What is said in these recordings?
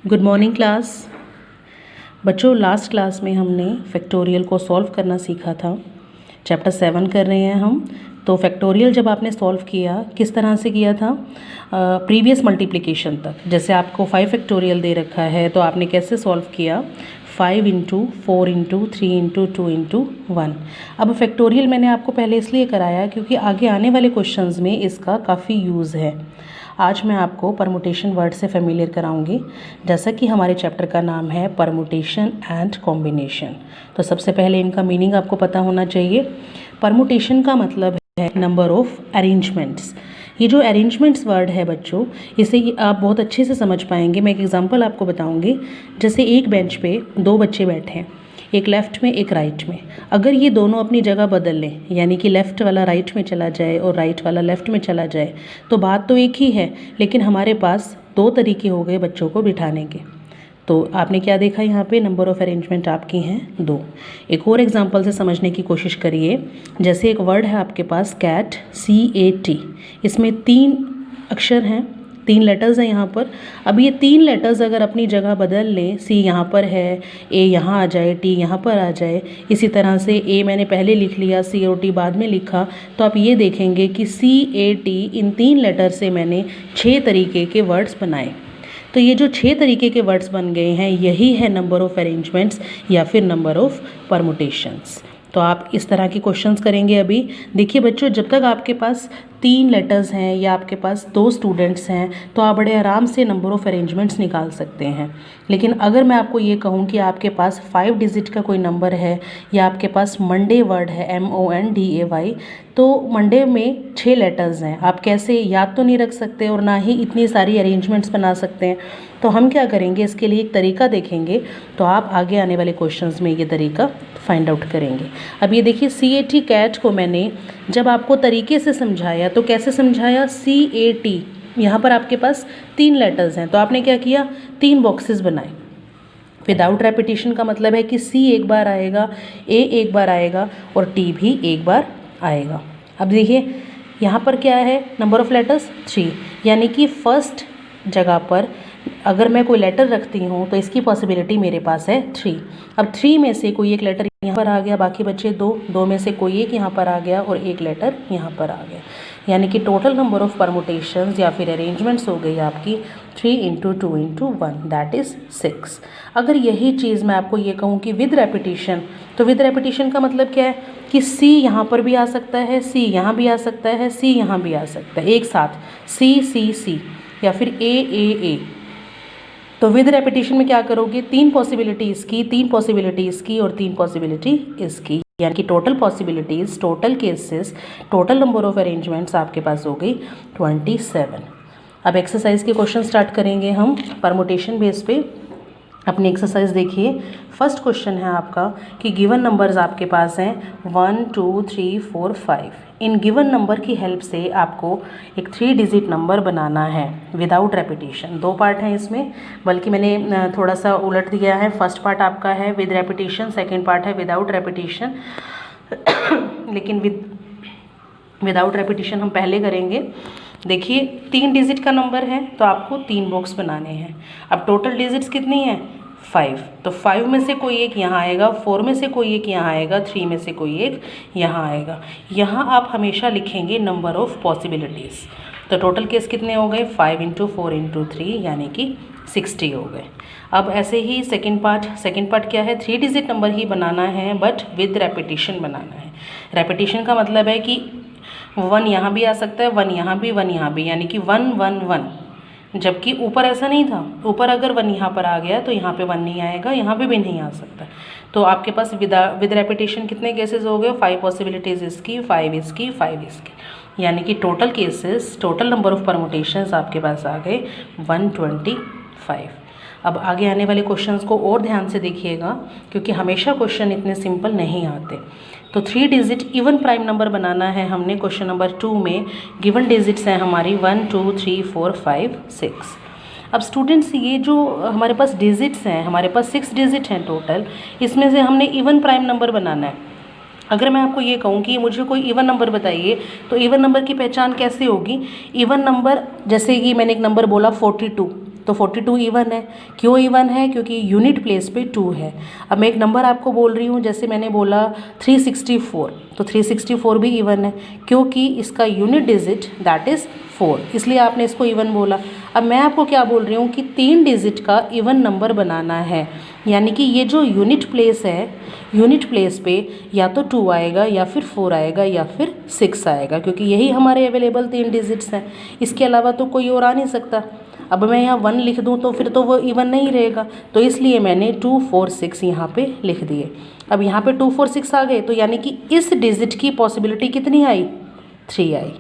Good morning class. बच्चों, last class में हमने फैक्टोरियल को सॉल्व करना सीखा था। चैप्टर 7 कर रहे हैं हम। तो फैक्टोरियल जब आपने सॉल्व किया, किस तरह से किया था? प्रीवियस मल्टीप्लिकेशन तक। जैसे आपको 5 फैक्टोरियल दे रखा है तो आपने कैसे सॉल्व किया? 5 इंटू 4 इंटू 3 इंटू 2 इंटू 1। अब फैक्टोरियल मैंने आपको पहले इसलिए कराया क्योंकि आगे आने वाले क्वेश्चंस में इसका काफ़ी यूज़ है। आज मैं आपको परमुटेशन वर्ड से फेमिलियर कराऊंगी, जैसा कि हमारे चैप्टर का नाम है परमुटेशन एंड कॉम्बिनेशन। तो सबसे पहले इनका मीनिंग आपको पता होना चाहिए। परमुटेशन का मतलब है नंबर ऑफ अरेंजमेंट्स। ये जो अरेंजमेंट्स वर्ड है बच्चों, इसे आप बहुत अच्छे से समझ पाएंगे। मैं एक एग्जांपल आपको बताऊंगी। जैसे एक बेंच पे 2 बच्चे बैठे हैं, एक लेफ़्ट में एक राइट में। अगर ये दोनों अपनी जगह बदल लें, यानी कि लेफ़्ट वाला राइट में चला जाए और राइट वाला लेफ़्ट में चला जाए, तो बात तो एक ही है, लेकिन हमारे पास 2 तरीके हो गए बच्चों को बिठाने के। तो आपने क्या देखा यहाँ पे? नंबर ऑफ़ अरेंजमेंट आपकी हैं 2। एक और एग्जांपल से समझने की कोशिश करिए। जैसे एक वर्ड है आपके पास कैट, CAT। इसमें 3 अक्षर हैं, 3 लेटर्स हैं यहाँ पर। अब ये 3 लेटर्स अगर अपनी जगह बदल लें, C यहाँ पर है, A यहाँ आ जाए, T यहाँ पर आ जाए, इसी तरह से A मैंने पहले लिख लिया, COT बाद में लिखा, तो आप ये देखेंगे कि CAT इन 3 लेटर से मैंने 6 तरीके के वर्ड्स बनाए। तो ये जो 6 तरीके के वर्ड्स बन गए हैं, यही है नंबर ऑफ़ अरेंजमेंट्स या फिर नंबर ऑफ़ परमुटेशंस। तो आप इस तरह के क्वेश्चंस करेंगे। अभी देखिए बच्चों, जब तक आपके पास 3 लेटर्स हैं या आपके पास 2 स्टूडेंट्स हैं तो आप बड़े आराम से नंबर ऑफ़ अरेंजमेंट्स निकाल सकते हैं। लेकिन अगर मैं आपको ये कहूँ कि आपके पास 5 डिजिट का कोई नंबर है या आपके पास मंडे वर्ड है, MONDAY, तो मंडे में 6 लेटर्स हैं, आप कैसे याद तो नहीं रख सकते और ना ही इतनी सारी अरेंजमेंट्स बना सकते हैं। तो हम क्या करेंगे, इसके लिए एक तरीका देखेंगे। तो आप आगे आने वाले क्वेश्चंस में ये तरीका फाइंड आउट करेंगे। अब ये देखिए, CAT कैट को मैंने जब आपको तरीके से समझाया तो कैसे समझाया? CAT, यहाँ पर आपके पास 3 लेटर्स हैं, तो आपने क्या किया? 3 बॉक्सेस बनाए। विदाउट रेपिटेशन का मतलब है कि C एक बार आएगा, A एक बार आएगा और T भी एक बार आएगा। अब देखिए यहाँ पर क्या है? नंबर ऑफ़ लेटर्स 3, यानी कि फर्स्ट जगह पर अगर मैं कोई लेटर रखती हूँ तो इसकी पॉसिबिलिटी मेरे पास है 3। अब 3 में से कोई एक लेटर यहाँ पर आ गया, बाकी बचे 2 में से कोई एक यहाँ पर आ गया और एक लेटर यहाँ पर आ गया, यानी कि टोटल नंबर ऑफ़ परमुटेशंस या फिर अरेंजमेंट्स हो गई आपकी 3 इंटू 2 इंटू 1, दैट इज़ 6। अगर यही चीज़ मैं आपको ये कहूँ कि विद रेपिटेशन, तो विद रेपिटेशन का मतलब क्या है कि C यहाँ पर भी आ सकता है, C यहाँ भी आ सकता है, C यहाँ भी आ सकता है, एक साथ C या फिर A। तो विद रेपिटेशन में क्या करोगे? 3 पॉसिबिलिटी इसकी, 3 पॉसिबिलिटी इसकी और 3 पॉसिबिलिटी इसकी, यानी कि total possibilities, total cases, total number of arrangements आपके पास हो गई 27। अब एक्सरसाइज के क्वेश्चन स्टार्ट करेंगे हम परमुटेशन बेस पे। अपनी एक्सरसाइज देखिए। फर्स्ट क्वेश्चन है आपका कि गिवन नंबर्स आपके पास हैं 1 2 3 4 5। इन गिवन नंबर की हेल्प से आपको एक 3 डिजिट नंबर बनाना है विदाउट रेपिटेशन। 2 पार्ट हैं इसमें, बल्कि मैंने थोड़ा सा उलट दिया है। फर्स्ट पार्ट आपका है विद रेपिटेशन, सेकेंड पार्ट है विदाउट रेपिटेशन। लेकिन विदाउट रेपिटेशन हम पहले करेंगे। देखिए 3 डिजिट का नंबर है तो आपको 3 बॉक्स बनाने हैं। अब टोटल डिजिट्स कितनी हैं? 5। तो 5 में से कोई एक यहाँ आएगा, 4 में से कोई एक यहाँ आएगा, 3 में से कोई एक यहाँ आएगा। यहाँ आप हमेशा लिखेंगे नंबर ऑफ़ पॉसिबिलिटीज़। तो टोटल केस कितने हो गए? 5 इंटू 4 इंटू 3, यानी कि 60 हो गए। अब ऐसे ही सेकेंड पार्ट क्या है? 3 डिजिट नंबर ही बनाना है बट विद रेपिटेशन बनाना है। रेपिटेशन का मतलब है कि 1 यहाँ भी आ सकता है, 1 यहाँ भी, 1 यहाँ भी, यानी कि 1 1 1। जबकि ऊपर ऐसा नहीं था, ऊपर अगर 1 यहाँ पर आ गया तो यहाँ पे 1 नहीं आएगा, यहाँ पे भी नहीं आ सकता। तो आपके पास विद रेपिटेशन कितने केसेस हो गए? 5 पॉसिबिलिटीज़ इसकी, 5 इसकी, 5 इसकी, यानी कि total cases, total number of permutations आपके पास आ गए 125। अब आगे आने वाले क्वेश्चंस को और ध्यान से देखिएगा, क्योंकि हमेशा क्वेश्चन इतने सिंपल नहीं आते। तो 3 डिजिट इवन प्राइम नंबर बनाना है हमने। क्वेश्चन नंबर 2 में गिवन डिजिट्स हैं हमारी 1 2 3 4 5 6। अब स्टूडेंट्स, ये जो हमारे पास डिजिट्स हैं, हमारे पास 6 डिजिट हैं टोटल, इसमें से हमने इवन प्राइम नंबर बनाना है। अगर मैं आपको ये कहूँ कि मुझे कोई इवन नंबर बताइए, तो इवन नंबर की पहचान कैसे होगी? इवन नंबर, जैसे कि मैंने एक नंबर बोला 42, तो 42 इवन है। क्यों इवन है? क्योंकि यूनिट प्लेस पे 2 है। अब मैं एक नंबर आपको बोल रही हूँ, जैसे मैंने बोला 364, तो 364 भी इवन है क्योंकि इसका यूनिट डिजिट दैट इज़ 4, इसलिए आपने इसको इवन बोला। अब मैं आपको क्या बोल रही हूँ कि 3 डिजिट का इवन नंबर बनाना है, यानी कि ये जो यूनिट प्लेस है, यूनिट प्लेस पे या तो 2 आएगा या फिर 4 आएगा या फिर 6 आएगा, क्योंकि यही हमारे अवेलेबल 3 डिजिट्स हैं, इसके अलावा तो कोई और आ नहीं सकता। अब मैं यहाँ 1 लिख दूँ तो फिर तो वो इवन नहीं रहेगा, तो इसलिए मैंने 2 4 6 यहाँ पे लिख दिए। अब यहाँ पे 2 4 6 आ गए, तो यानी कि इस डिजिट की पॉसिबिलिटी कितनी आई? 3 आई,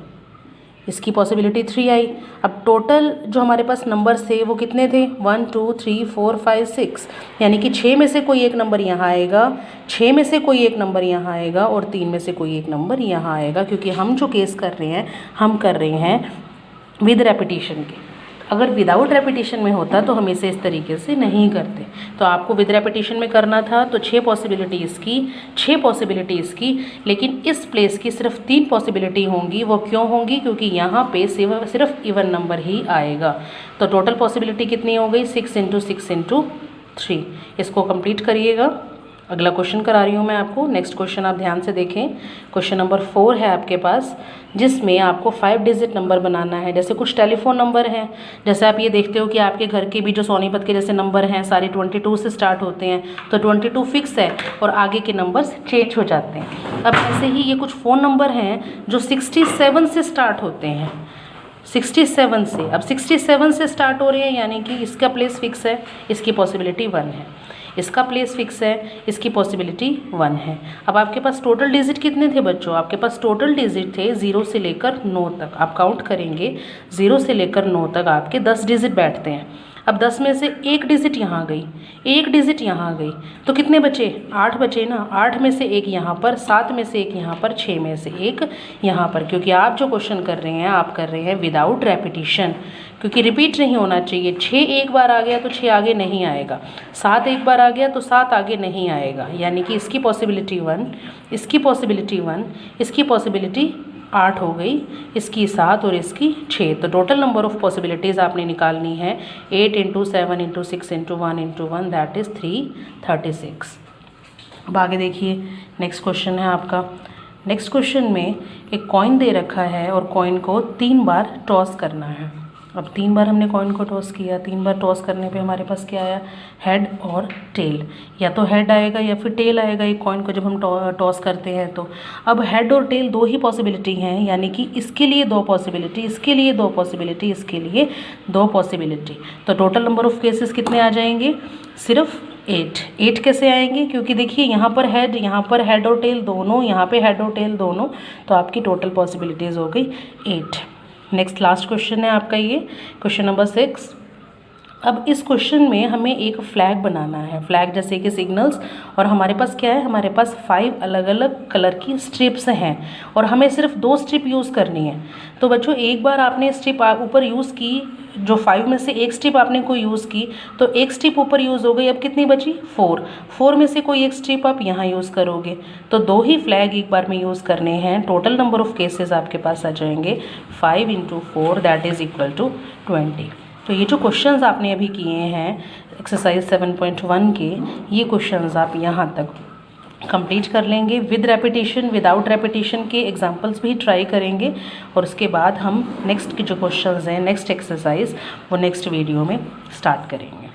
इसकी पॉसिबिलिटी 3 आई। अब टोटल जो हमारे पास नंबर्स थे वो कितने थे? 1 2 3 4 5 6, यानी कि 6 में से कोई एक नंबर यहाँ आएगा, 6 में से कोई एक नंबर यहाँ आएगा और 3 में से कोई एक नंबर यहाँ आएगा, क्योंकि हम जो केस कर रहे हैं हम कर रहे हैं विद रेपिटेशन के। अगर विदाउट रेपिटेशन में होता तो हम इसे इस तरीके से नहीं करते। तो आपको विद रेपिटेशन में करना था, तो 6 पॉसिबिलिटी इसकी, 6 पॉसिबिलिटी इसकी, लेकिन इस प्लेस की सिर्फ 3 पॉसिबिलिटी होंगी। वो क्यों होंगी? क्योंकि यहाँ पे सिर्फ इवन नंबर ही आएगा। तो टोटल पॉसिबिलिटी कितनी हो गई? 6 × 6 × 3। इसको कंप्लीट करिएगा। अगला क्वेश्चन करा रही हूँ मैं आपको। नेक्स्ट क्वेश्चन आप ध्यान से देखें। क्वेश्चन नंबर 4 है आपके पास, जिसमें आपको 5 डिजिट नंबर बनाना है। जैसे कुछ टेलीफोन नंबर हैं, जैसे आप ये देखते हो कि आपके घर के भी जो सोनीपत के जैसे नंबर हैं सारे 22 से स्टार्ट होते हैं, तो 22 फिक्स है और आगे के नंबर्स चेंज हो जाते हैं। अब ऐसे ही ये कुछ फ़ोन नंबर हैं जो 67 से स्टार्ट होते हैं, 67 से। अब 67 से स्टार्ट हो रहे हैं, यानी कि इसका प्लेस फिक्स है, इसकी पॉसिबिलिटी 1 है। इसका प्लेस फिक्स है, इसकी पॉसिबिलिटी 1 है। अब आपके पास टोटल डिजिट कितने थे बच्चों? आपके पास टोटल डिजिट थे 0 से लेकर 9 तक। आप काउंट करेंगे 0 से लेकर 9 तक आपके 10 डिजिट बैठते हैं। अब 10 में से एक डिजिट यहाँ गई, एक डिजिट यहाँ गई, तो कितने बचे? 8 बचे ना। 8 में से एक यहाँ पर, 7 में से एक यहाँ पर, 6 में से एक यहाँ पर, क्योंकि आप जो क्वेश्चन कर रहे हैं आप कर रहे हैं विदाउट रेपिटेशन, क्योंकि रिपीट नहीं होना चाहिए। 6 एक बार आ गया तो 6 आगे नहीं आएगा, 7 एक बार आ गया तो 7 आगे नहीं आएगा, यानी कि इसकी पॉसिबिलिटी 1, इसकी पॉसिबिलिटी 1, इसकी पॉसिबिलिटी 8 हो गई, इसकी 7 और इसकी 6। तो टोटल नंबर ऑफ पॉसिबिलिटीज़ आपने निकालनी है 8 × 7 × 6 × 1 × 1 दैट इज़ 336। अब आगे देखिए, नेक्स्ट क्वेश्चन है आपका। नेक्स्ट क्वेश्चन में एक कॉइन दे रखा है और कॉइन को 3 बार टॉस करना है। अब 3 बार हमने कॉइन को टॉस किया, 3 बार टॉस करने पे हमारे पास क्या आया? हेड और टेल। या तो हेड आएगा या फिर टेल आएगा एक कॉइन को जब हम टॉस करते हैं तो। अब हेड और टेल 2 ही पॉसिबिलिटी हैं, यानी कि इसके लिए 2 पॉसिबिलिटी, इसके लिए 2 पॉसिबिलिटी, इसके लिए 2 पॉसिबिलिटी। तो टोटल नंबर ऑफ केसेस कितने आ जाएंगे? सिर्फ 8। 8 कैसे आएंगे? क्योंकि देखिए यहाँ पर हेड और टेल दोनों, यहाँ पे हेड और टेल दोनों, तो आपकी टोटल पॉसिबिलिटीज़ हो गई 8। नेक्स्ट लास्ट क्वेश्चन है आपका ये, क्वेश्चन नंबर 6। अब इस क्वेश्चन में हमें एक फ्लैग बनाना है, फ्लैग जैसे कि सिग्नल्स, और हमारे पास क्या है? हमारे पास 5 अलग अलग कलर की स्ट्रिप्स हैं और हमें सिर्फ 2 स्ट्रिप यूज़ करनी है। तो बच्चों एक बार आपने स्ट्रिप ऊपर यूज़ की, जो 5 में से एक स्ट्रिप आपने कोई यूज़ की, तो एक स्ट्रिप ऊपर यूज़ हो गई। अब कितनी बची? 4 में से कोई एक स्ट्रिप आप यहाँ यूज़ करोगे, तो 2 ही फ्लैग एक बार में यूज़ करने हैं। टोटल नंबर ऑफ केसेस आपके पास आ जाएंगे 5 × 4 दैट इज़ इक्वल टू 20। तो ये जो क्वेश्चंस आपने अभी किए हैं एक्सरसाइज 7.1 के, ये क्वेश्चंस आप यहाँ तक कंप्लीट कर लेंगे विद रेपिटेशन, विदाउट रेपिटेशन के एग्जांपल्स भी ट्राई करेंगे, और उसके बाद हम नेक्स्ट के जो क्वेश्चंस हैं, नेक्स्ट एक्सरसाइज, वो नेक्स्ट वीडियो में स्टार्ट करेंगे।